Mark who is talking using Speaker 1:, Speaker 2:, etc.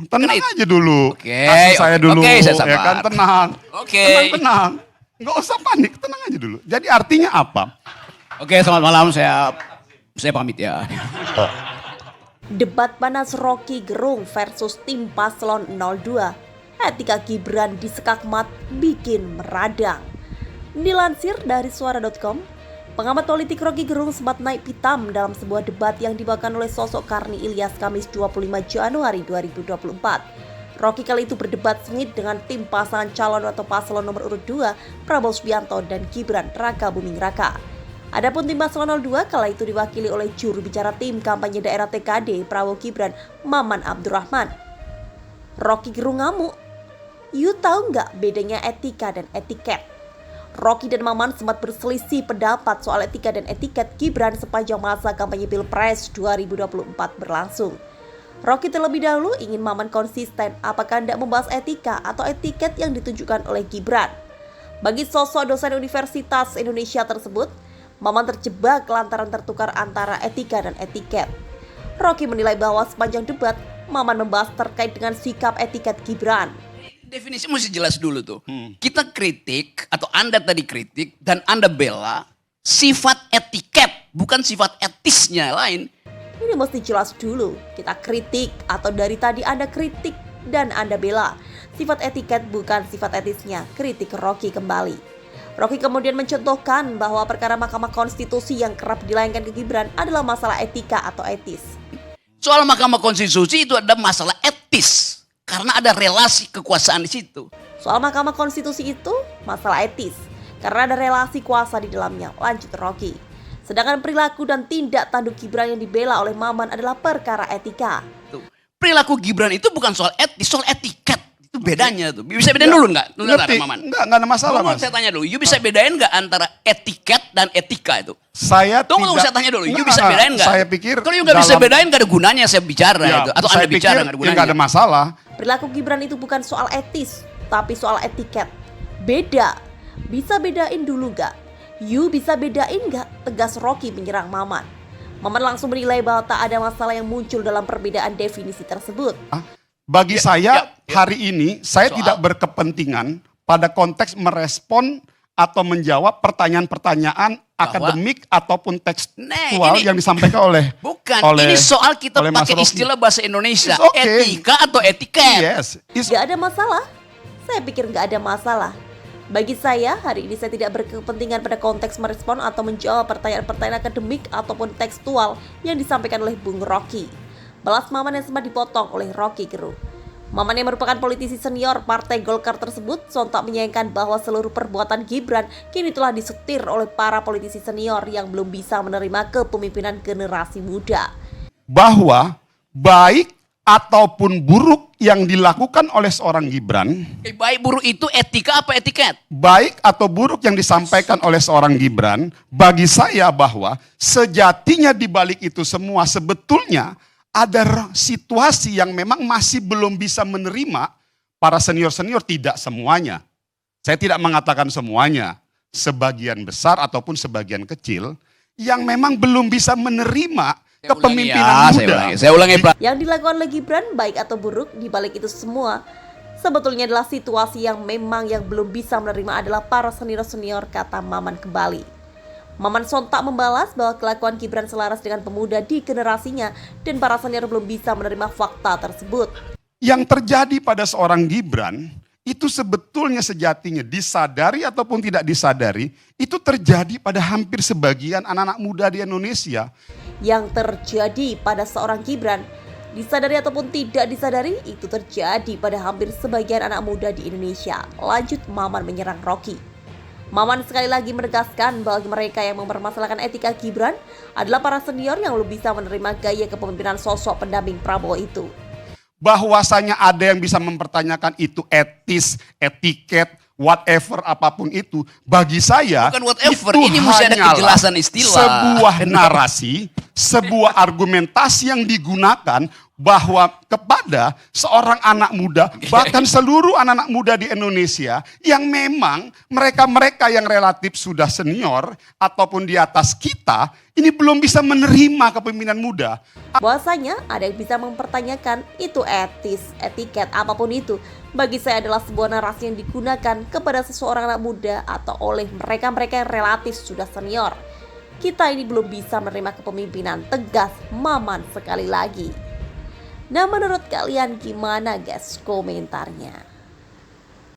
Speaker 1: Tenang aja dulu.
Speaker 2: Oke,
Speaker 1: Kasih saya dulu,
Speaker 2: saya
Speaker 1: ya kan,
Speaker 2: sabar.
Speaker 1: tenang.
Speaker 2: Oke.
Speaker 1: Tenang. Nggak usah panik, tenang aja dulu. Jadi artinya apa?
Speaker 2: Oke, selamat malam, saya pamit ya.
Speaker 3: Debat panas Rocky Gerung versus tim paslon 02. Etika Gibran disekakmat bikin meradang. Dilansir dari suara.com, pengamat politik Rocky Gerung sempat naik pitam dalam sebuah debat yang dibawakan oleh sosok Karni Ilyas Kamis 25 Januari 2024. Rocky kali itu berdebat sengit dengan tim pasangan calon atau paslon nomor urut 2, Prabowo Subianto dan Gibran Raka Buming Raka. Adapun tim paslon 02 kala itu diwakili oleh juru bicara tim kampanye daerah TKD Prabowo Gibran, Maman Abdurrahman. Rocky Gerung ngamuk. You tahu nggak bedanya etika dan etiket? Rocky dan Maman sempat berselisih pendapat soal etika dan etiket Gibran sepanjang masa kampanye Pilpres 2024 berlangsung. Rocky terlebih dahulu ingin Maman konsisten apakah hendak membahas etika atau etiket yang ditunjukkan oleh Gibran. Bagi sosok dosen Universitas Indonesia tersebut, Maman terjebak lantaran tertukar antara etika dan etiket. Rocky menilai bahwa sepanjang debat, Maman membahas terkait dengan sikap etiket Gibran.
Speaker 2: Definisi mesti jelas dulu tuh. Kita kritik atau Anda tadi kritik dan Anda bela sifat etiket, bukan sifat etisnya lain.
Speaker 3: Ini mesti jelas dulu, kita kritik atau dari tadi Anda kritik dan Anda bela. Sifat etiket bukan sifat etisnya, kritik Rocky kembali. Rocky kemudian mencontohkan bahwa perkara Mahkamah Konstitusi yang kerap dilayangkan ke Gibran adalah masalah etika atau etis.
Speaker 2: Soal Mahkamah Konstitusi itu ada masalah etis. Karena ada relasi kekuasaan di situ.
Speaker 3: Soal Mahkamah Konstitusi itu masalah etis, karena ada relasi kuasa di dalamnya, lanjut Rocky. Sedangkan perilaku dan tindak tanduk Gibran yang dibela oleh Maman adalah perkara etika.
Speaker 2: Tuh. Perilaku Gibran itu bukan soal etis, soal etiket. Itu bedanya tuh. Bisa bedain dulu nggak?
Speaker 1: Ngerti, nggak ada masalah mas.
Speaker 2: Saya tanya dulu, you bisa bedain nggak antara etiket dan etika itu?
Speaker 1: Saya
Speaker 2: Tunggu
Speaker 1: tidak,
Speaker 2: saya tanya dulu, you bisa bedain nggak?
Speaker 1: Saya pikir
Speaker 2: kalau you nggak bisa bedain nggak ada gunanya saya bicara
Speaker 1: ya,
Speaker 2: itu. Atau
Speaker 1: saya
Speaker 2: Anda bicara
Speaker 1: pikir
Speaker 2: nggak ada gunanya.
Speaker 1: nggak ada masalah.
Speaker 3: Perilaku Gibran itu bukan soal etis, tapi soal etiket. Beda. Bisa bedain dulu nggak? You bisa bedain nggak? Tegas Rocky menyerang Maman. Maman langsung menilai bahwa tak ada masalah yang muncul dalam perbedaan definisi tersebut.
Speaker 1: Bagi saya
Speaker 2: ya.
Speaker 1: hari ini saya tidak berkepentingan pada konteks merespon atau menjawab pertanyaan-pertanyaan akademik ataupun tekstual yang disampaikan oleh
Speaker 2: ini soal kita pakai istilah bahasa Indonesia, etika atau etiket.
Speaker 1: Yes,
Speaker 3: gak ada masalah. Saya pikir gak ada masalah. Bagi saya, hari ini saya tidak berkepentingan pada konteks merespon atau menjawab pertanyaan-pertanyaan akademik ataupun tekstual yang disampaikan oleh Bung Rocky. Balas Maman yang sempat dipotong oleh Rocky Gerung. Maman yang merupakan politisi senior Partai Golkar tersebut sontak menyayangkan bahwa seluruh perbuatan Gibran kini telah disetir oleh para politisi senior yang belum bisa menerima kepemimpinan generasi muda.
Speaker 1: Bahwa baik ataupun buruk yang dilakukan oleh seorang Gibran,
Speaker 2: baik buruk itu etika apa etiket?
Speaker 1: Baik atau buruk yang disampaikan oleh seorang Gibran, bagi saya bahwa sejatinya di balik itu semua sebetulnya ada situasi yang memang masih belum bisa menerima para senior-senior, tidak semuanya. Saya tidak mengatakan semuanya, sebagian besar ataupun sebagian kecil yang memang belum bisa menerima kepemimpinan muda.
Speaker 2: Saya ulangi, Pak.
Speaker 3: Yang dilakukan oleh Gibran baik atau buruk di balik itu semua sebetulnya adalah situasi yang memang yang belum bisa menerima adalah para senior-senior, kata Maman kembali. Maman sontak membalas bahwa kelakuan Gibran selaras dengan pemuda di generasinya dan para senior belum bisa menerima fakta tersebut.
Speaker 1: Yang terjadi pada seorang Gibran itu sebetulnya sejatinya disadari ataupun tidak disadari itu terjadi pada hampir sebagian anak-anak muda di Indonesia.
Speaker 3: Yang terjadi pada seorang Gibran, disadari ataupun tidak disadari, itu terjadi pada hampir sebagian anak muda di Indonesia. Lanjut Maman menyerang Rocky. Maman sekali lagi menegaskan bahwa mereka yang mempermasalahkan etika Gibran adalah para senior yang belum bisa menerima gaya kepemimpinan sosok pendamping Prabowo itu.
Speaker 1: Bahwasanya ada yang bisa mempertanyakan itu etis, etiket, whatever apapun itu, bagi saya
Speaker 2: bukan whatever,
Speaker 1: itu
Speaker 2: ini mesti ada kejelasan istilah.
Speaker 1: Sebuah narasi, sebuah argumentasi yang digunakan bahwa kepada seorang anak muda, bahkan seluruh anak-anak muda di Indonesia yang memang mereka-mereka yang relatif sudah senior ataupun di atas kita, ini belum bisa menerima kepemimpinan muda.
Speaker 3: Bahwasanya ada yang bisa mempertanyakan itu etis, etiket, apapun itu. Bagi saya adalah sebuah narasi yang digunakan kepada seseorang anak muda atau oleh mereka-mereka yang relatif sudah senior. Kita ini belum bisa menerima kepemimpinan tegas, Maman sekali lagi. Nah, menurut kalian gimana guys komentarnya?